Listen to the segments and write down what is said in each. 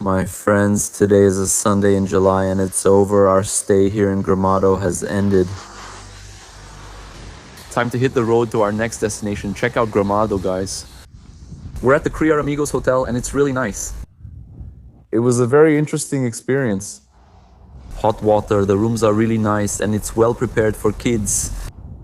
My friends, today is a Sunday in July and it's over. Our stay here in Gramado has ended. Time to hit the road to our next destination. Check out Gramado, guys. We're at the Cria Amigos Hotel and it's really nice. It was a very interesting experience. Hot water, the rooms are really nice and it's well prepared for kids.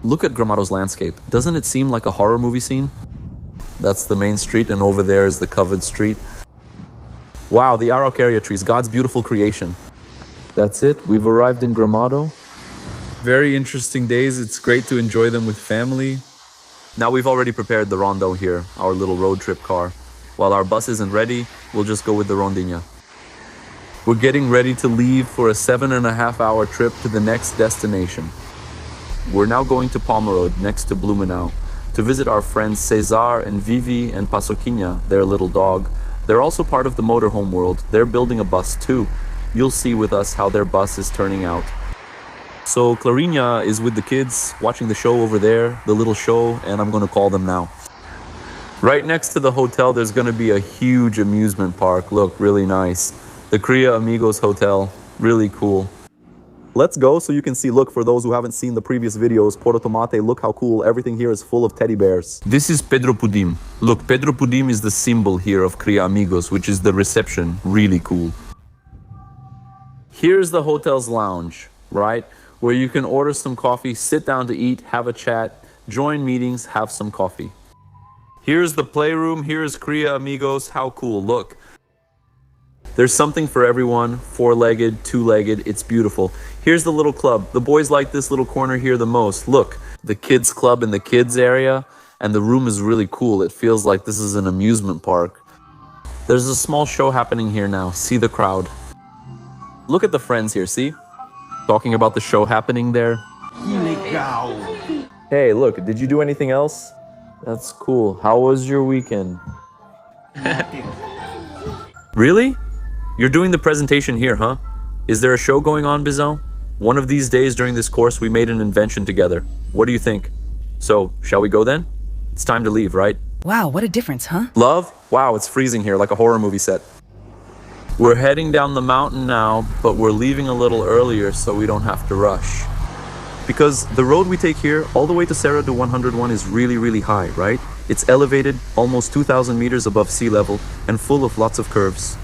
Look at Gramado's landscape. Doesn't it seem like a horror movie scene? That's the main street and over there is the covered street. Wow, the Araucaria trees, God's beautiful creation. That's it, we've arrived in Gramado. Very interesting days, it's great to enjoy them with family. Now we've already prepared the rondo here, our little road trip car. While our bus isn't ready, we'll just go with the rondinha. We're getting ready to leave for a 7.5-hour trip to the next destination. We're now going to Pomerode, next to Blumenau, to visit our friends Cesar and Vivi and Pasoquinha, their little dog. They're also part of the motorhome world. They're building a bus too. You'll see with us how their bus is turning out. So Clarinha is with the kids, watching the show over there, the little show, and I'm gonna call them now. Right next to the hotel, there's gonna be a huge amusement park. Look, really nice. The Cria Amigos Hotel, really cool. Let's go so you can see, look, for those who haven't seen the previous videos, Porto Tomate, look how cool, everything here is full of teddy bears. This is Pedro Pudim. Look, Pedro Pudim is the symbol here of Cria Amigos, which is the reception, really cool. Here's the hotel's lounge, right? Where you can order some coffee, sit down to eat, have a chat, join meetings, have some coffee. Here's the playroom, here's Cria Amigos, how cool, look. There's something for everyone, four-legged, two-legged, it's beautiful. Here's the little club, the boys like this little corner here the most. Look, the kids club in the kids area, and the room is really cool. It feels like this is an amusement park. There's a small show happening here now, see the crowd. Look at the friends here, see? Talking about the show happening there. Hey, look, did you do anything else? That's cool. How was your weekend? Really? You're doing the presentation here, huh? Is there a show going on, Bizot? One of these days during this course, we made an invention together. What do you think? So, shall we go then? It's time to leave, right? Wow, what a difference, huh? Love? Wow, it's freezing here like a horror movie set. We're heading down the mountain now, but we're leaving a little earlier so we don't have to rush. Because the road we take here, all the way to Serra do 101 is really high, right? It's elevated, almost 2,000 meters above sea level, and full of lots of curves.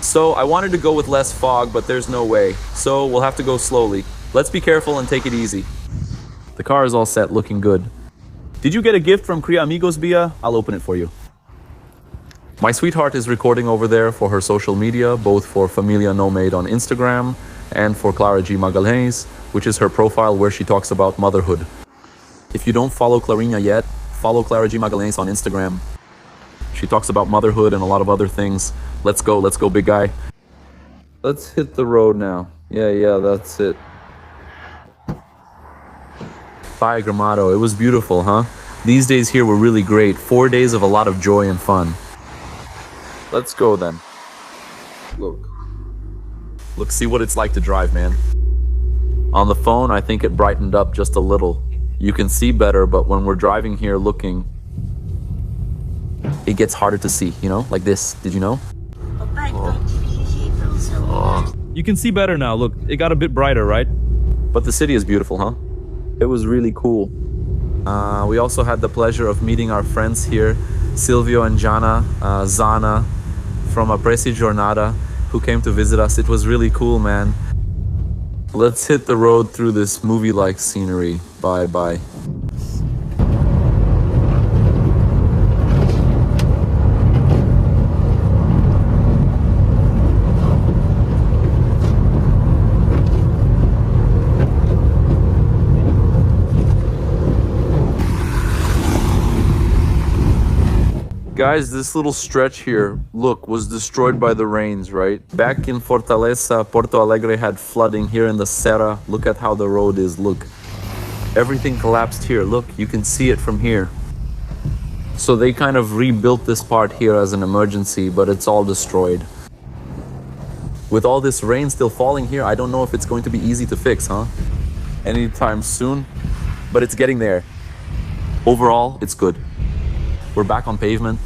So I wanted to go with less fog, but there's no way. So we'll have to go slowly. Let's be careful and take it easy. The car is all set, looking good. Did you get a gift from Cria Amigos, Bia? I'll open it for you. My sweetheart is recording over there for her social media, both for Familia Nomade on Instagram and for Clara G. Magalhães, which is her profile where she talks about motherhood. If you don't follow Clarinha yet, follow Clara G. Magalhães on Instagram. She talks about motherhood and a lot of other things. Let's go, big guy. Let's hit the road now. Yeah, that's it. Bye, Gramado. It was beautiful, huh? These days here were really great. 4 days of a lot of joy and fun. Let's go then. Look, see what it's like to drive, man. On the phone, I think it brightened up just a little. You can see better, but when we're driving here looking, it gets harder to see, you know, like this. Did you know? Oh. You can see better now. Look, it got a bit brighter, right? But the city is beautiful, huh? It was really cool. We also had the pleasure of meeting our friends here, Silvio and Zana from Apreci Jornada, who came to visit us. It was really cool, man. Let's hit the road through this movie-like scenery. Bye. Guys, this little stretch here, look, was destroyed by the rains, right? Back in Fortaleza, Porto Alegre had flooding. Here in the Serra. Look at how the road is, look. Everything collapsed here, look, you can see it from here. So they kind of rebuilt this part here as an emergency, but it's all destroyed. With all this rain still falling here, I don't know if it's going to be easy to fix, huh? Anytime soon, but it's getting there. Overall, it's good. We're back on pavement.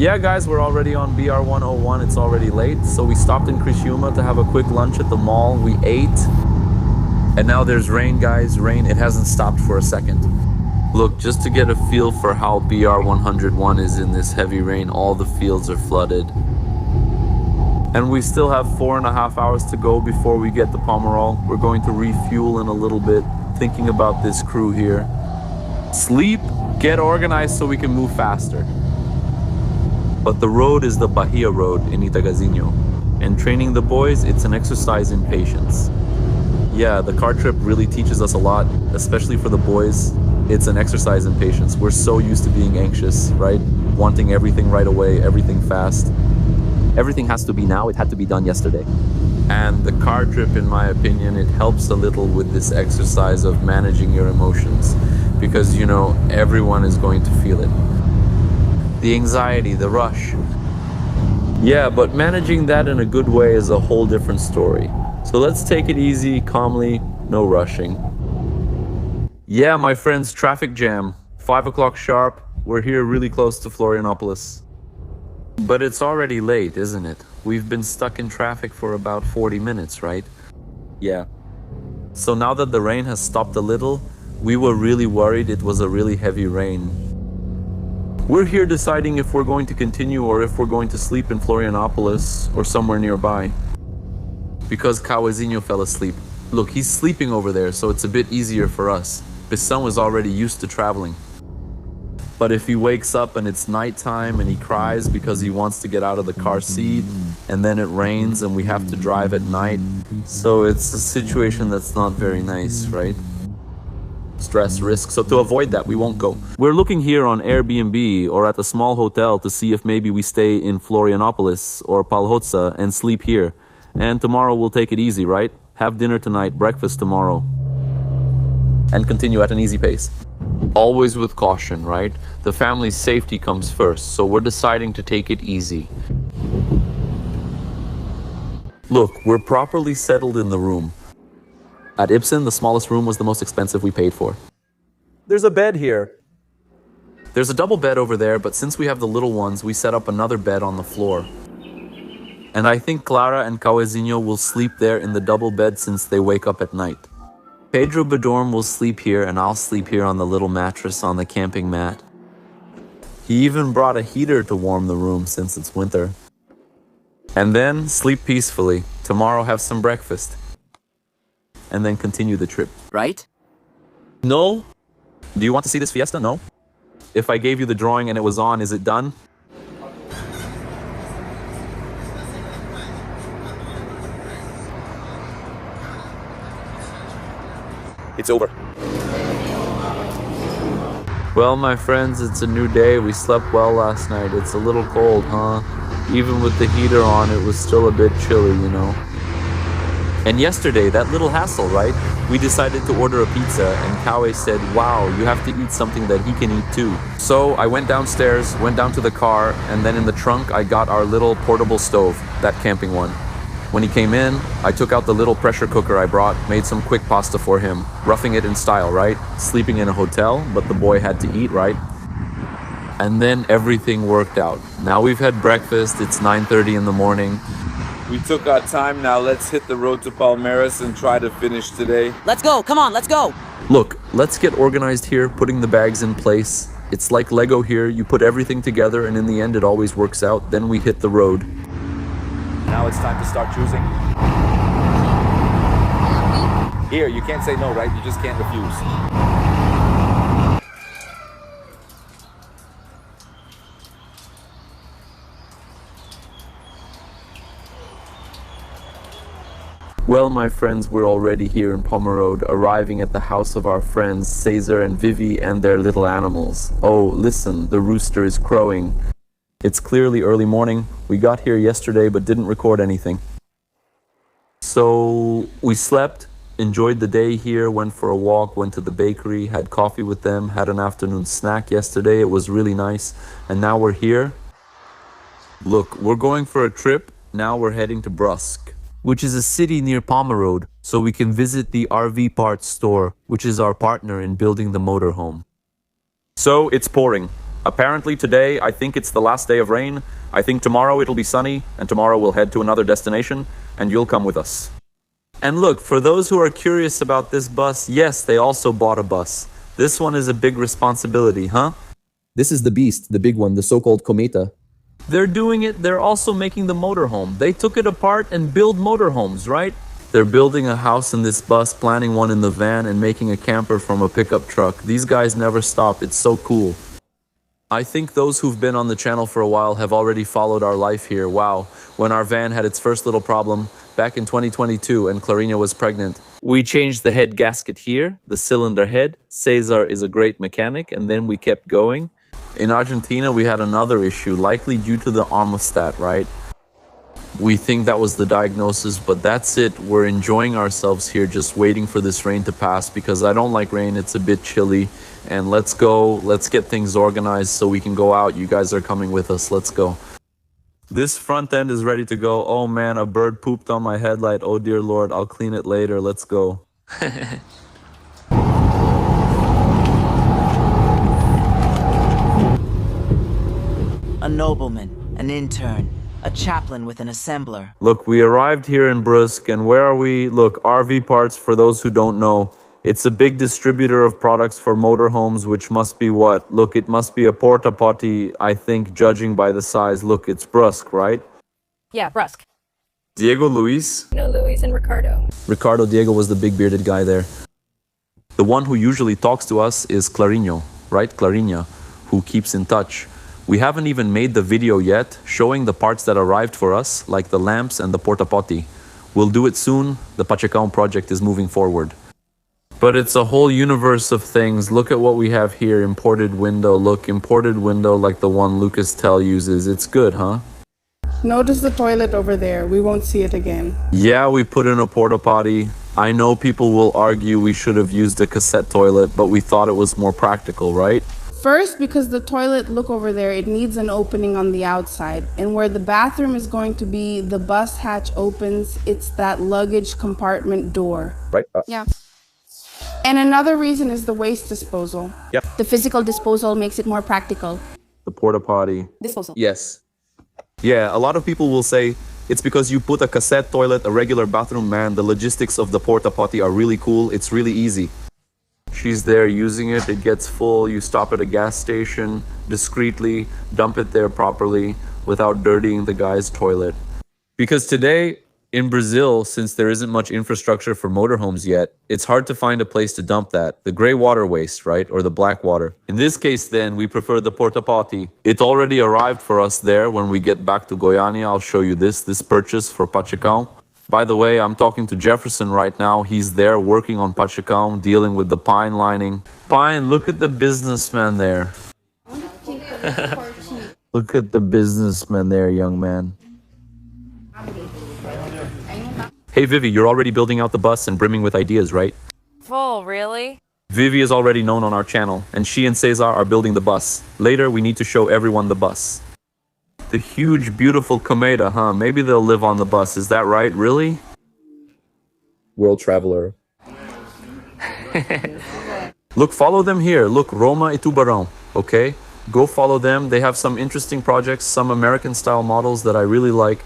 Yeah, guys, we're already on BR-101. It's already late, so we stopped in Criciúma to have a quick lunch at the mall. We ate, and now there's rain, guys. Rain, it hasn't stopped for a second. Look, just to get a feel for how BR-101 is in this heavy rain, all the fields are flooded. And we still have 4.5 hours to go before we get to Pomerode. We're going to refuel in a little bit, thinking about this crew here. Sleep, get organized so we can move faster. But the road is the Bahia road in Itagazinho. And training the boys, it's an exercise in patience. Yeah, the car trip really teaches us a lot, especially for the boys. It's an exercise in patience. We're so used to being anxious, right? Wanting everything right away, everything fast. Everything has to be now, it had to be done yesterday. And the car trip, in my opinion, it helps a little with this exercise of managing your emotions. Because, you know, everyone is going to feel it. The anxiety, the rush. Yeah, but managing that in a good way is a whole different story. So let's take it easy, calmly, no rushing. Yeah, my friends, traffic jam. 5 o'clock sharp. We're here really close to Florianopolis. But it's already late, isn't it? We've been stuck in traffic for about 40 minutes, right? Yeah. So now that the rain has stopped a little, we were really worried it was a really heavy rain. We're here deciding if we're going to continue or if we're going to sleep in Florianopolis or somewhere nearby. Because Cauezinho fell asleep. Look, he's sleeping over there, so it's a bit easier for us. Bissão is already used to traveling. But if he wakes up and it's nighttime and he cries because he wants to get out of the car seat, and then it rains and we have to drive at night, so it's a situation that's not very nice, right? Stress, risk. So to avoid that, we won't go. We're looking here on Airbnb or at a small hotel to see if maybe we stay in Florianopolis or Palhoça and sleep here. And tomorrow we'll take it easy, right? Have dinner tonight, breakfast tomorrow. And continue at an easy pace. Always with caution, right? The family's safety comes first, so we're deciding to take it easy. Look, we're properly settled in the room. At Ibsen, the smallest room was the most expensive we paid for. There's a bed here. There's a double bed over there, but since we have the little ones, we set up another bed on the floor. And I think Clara and Cauezinho will sleep there in the double bed since they wake up at night. Pedro Bedorm will sleep here and I'll sleep here on the little mattress on the camping mat. He even brought a heater to warm the room since it's winter. And then sleep peacefully. Tomorrow have some breakfast. And then continue the trip. Right? No? Do you want to see this fiesta? No? If I gave you the drawing and it was on, is it done? It's over. Well, my friends, it's a new day. We slept well last night. It's a little cold, huh? Even with the heater on, it was still a bit chilly, you know? And yesterday, that little hassle, right? We decided to order a pizza, and Kawe said, wow, you have to eat something that he can eat too. So I went downstairs, went down to the car, and then in the trunk, I got our little portable stove, that camping one. When he came in, I took out the little pressure cooker I brought, made some quick pasta for him, roughing it in style, right? Sleeping in a hotel, but the boy had to eat, right? And then everything worked out. Now we've had breakfast, it's 9:30 in the morning. We took our time, now let's hit the road to Palmeiras and try to finish today. Let's go, come on, let's go. Look, let's get organized here, putting the bags in place. It's like Lego here, you put everything together and in the end it always works out, then we hit the road. Now it's time to start choosing. Here, you can't say no, right? You just can't refuse. Well, my friends, we're already here in Pomerode, arriving at the house of our friends Cesar and Vivi and their little animals. Oh, listen, the rooster is crowing. It's clearly early morning. We got here yesterday but didn't record anything. So we slept, enjoyed the day here, went for a walk, went to the bakery, had coffee with them, had an afternoon snack yesterday. It was really nice. And now we're here. Look, we're going for a trip. Now we're heading to Brusque, which is a city near Pomerode, so we can visit the RV parts store, which is our partner in building the motorhome. So it's pouring. Apparently today, I think it's the last day of rain. I think tomorrow it'll be sunny, and tomorrow we'll head to another destination, and you'll come with us. And look, for those who are curious about this bus, yes, they also bought a bus. This one is a big responsibility, huh? This is the beast, the big one, the so-called Cometa. They're doing it, they're also making the motorhome. They took it apart and build motorhomes, right? They're building a house in this bus, planning one in the van, and making a camper from a pickup truck. These guys never stop, it's so cool. I think those who've been on the channel for a while have already followed our life here. Wow, when our van had its first little problem back in 2022 and Clarina was pregnant. We changed the head gasket here, the cylinder head. Cesar is a great mechanic, and then we kept going. In Argentina, we had another issue, likely due to the thermostat, right? We think that was the diagnosis, but that's it. We're enjoying ourselves here, just waiting for this rain to pass because I don't like rain. It's a bit chilly. And let's go, let's get things organized so we can go out. You guys are coming with us. Let's go. This front end is ready to go. Oh man, a bird pooped on my headlight. Oh dear Lord, I'll clean it later. Let's go. A nobleman, an intern, a chaplain with an assembler. Look, we arrived here in Brusque, and where are we? Look, RV Parts, for those who don't know. It's a big distributor of products for motorhomes, which must be what? Look, it must be a porta potty, I think, judging by the size. Look, it's Brusque, right? Yeah, Brusque. Diego Luis? No, Luis and Ricardo. Ricardo Diego was the big bearded guy there. The one who usually talks to us is Clarino, right? Clarina, who keeps in touch. We haven't even made the video yet, showing the parts that arrived for us, like the lamps and the porta potty. We'll do it soon. The Pachacão project is moving forward. But it's a whole universe of things. Look at what we have here. Imported window. Look, imported window like the one Lucas Tell uses. It's good, huh? Notice the toilet over there. We won't see it again. Yeah, we put in a porta potty. I know people will argue we should have used a cassette toilet, but we thought it was more practical, right? First, because the toilet, look over there, it needs an opening on the outside. And where the bathroom is going to be, the bus hatch opens. It's that luggage compartment door. Right. Yeah. And another reason is the waste disposal. Yep. The physical disposal makes it more practical. The porta potty. Disposal. Yes. Yeah, a lot of people will say it's because you put a cassette toilet, a regular bathroom. Man, the logistics of the porta potty are really cool. It's really easy. She's there using it, it gets full, you stop at a gas station, discreetly dump it there properly without dirtying the guy's toilet. Because today, in Brazil, since there isn't much infrastructure for motorhomes yet, it's hard to find a place to dump that. The gray water waste, right? Or the black water. In this case then, we prefer the porta potty. It already arrived for us there when we get back to Goiânia. I'll show you this purchase for Pachacão. By the way, I'm talking to Jefferson right now. He's there working on Pachacão, dealing with the pine lining. Pine, look at the businessman there. Look at the businessman there, young man. Hey Vivi, you're already building out the bus and brimming with ideas, right? Full, really? Vivi is already known on our channel, and she and Cesar are building the bus. Later, we need to show everyone the bus. The huge, beautiful Cometa, huh? Maybe they'll live on the bus. Is that right? Really? World traveler. Look, follow them here. Look, Roma e Tubarão, okay? Go follow them. They have some interesting projects, some American-style models that I really like.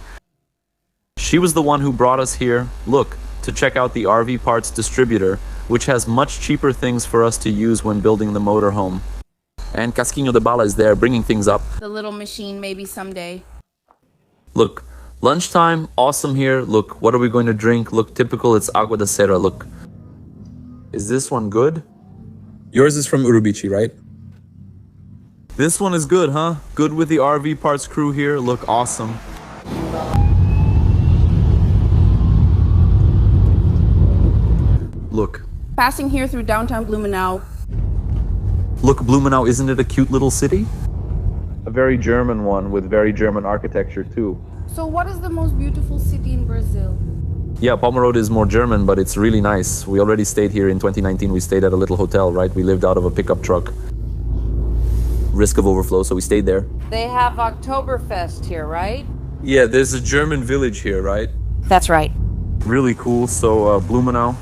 She was the one who brought us here, look, to check out the RV Parts distributor, which has much cheaper things for us to use when building the motorhome. And Casquinho de Bala is there, bringing things up. The little machine, maybe someday. Look, lunchtime, awesome here. Look, what are we going to drink? Look, typical, it's agua de cera, look. Is this one good? Yours is from Urubici, right? This one is good, huh? Good with the RV Parts crew here. Look, awesome. Look. Passing here through downtown Blumenau. Look, Blumenau, isn't it a cute little city? A very German one with very German architecture too. So what is the most beautiful city in Brazil? Yeah, Pomerode is more German, but it's really nice. We already stayed here in 2019. We stayed at a little hotel, right? We lived out of a pickup truck. Risk of overflow, so we stayed there. They have Oktoberfest here, right? Yeah, there's a German village here, right? That's right. Really cool. So Blumenau,